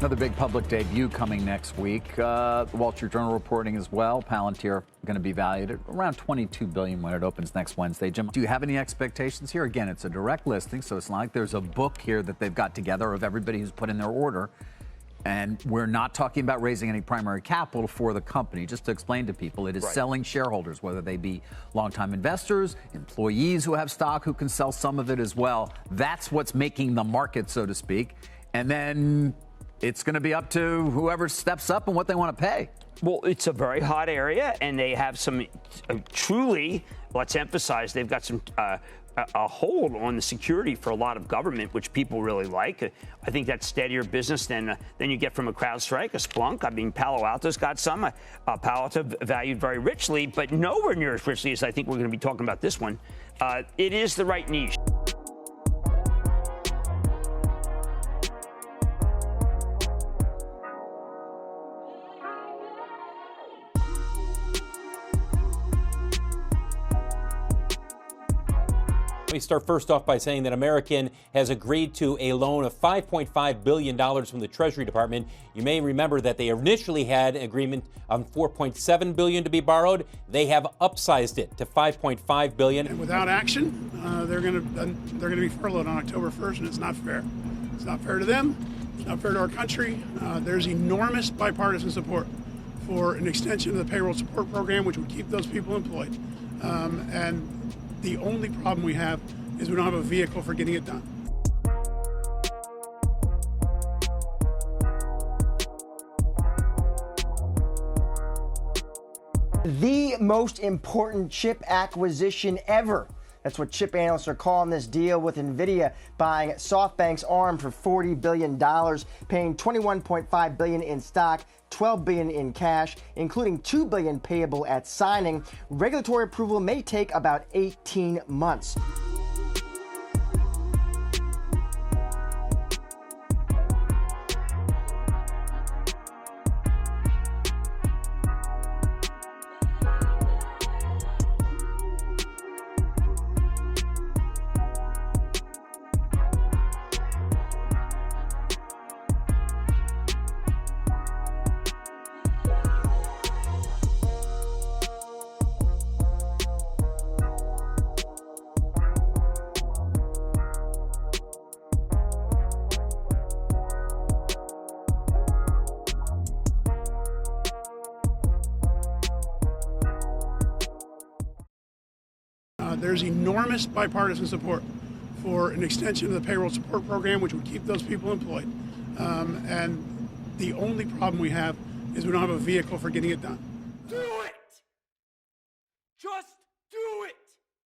Another big public debut coming next week. The Wall Street Journal reporting as well. Palantir going to be valued at around $22 billion when it opens next Wednesday. Jim, do you have any expectations here? Again, it's a direct listing, so it's not like there's a book here that they've got together of everybody who's put in their order. And we're not talking about raising any primary capital for the company. Just to explain to people, it is selling shareholders, whether they be longtime investors, employees who have stock who can sell some of it as well. That's what's making the market, so to speak. And then it's going to be up to whoever steps up and what they want to pay. Well, it's a very hot area, and they have some truly, let's emphasize, they've got some a hold on the security for a lot of government, which people really like. I think that's steadier business than you get from a CrowdStrike, a Splunk. I mean, Palo Alto's got some. Palo Alto valued very richly, but nowhere near as richly as I think we're going to be talking about this one. It is the right niche. Let me start first off by saying that American has agreed to a loan of $5.5 billion from the Treasury Department. You may remember that they initially had an agreement on $4.7 billion to be borrowed. They have upsized it to $5.5 billion. And without action, they're going to be furloughed on October 1st, and it's not fair. It's not fair to them. It's not fair to our country. There's enormous bipartisan support for an extension of the payroll support program, which would keep those people employed. And the only problem we have is we don't have a vehicle for getting it done. The most important chip acquisition ever. That's what chip analysts are calling this deal, with Nvidia buying SoftBank's ARM for $40 billion, paying $21.5 billion in stock, $12 billion in cash, including $2 billion payable at signing. Regulatory approval may take about 18 months. There's enormous bipartisan support for an extension of the payroll support program, which would keep those people employed. And the only problem we have is we don't have a vehicle for getting it done.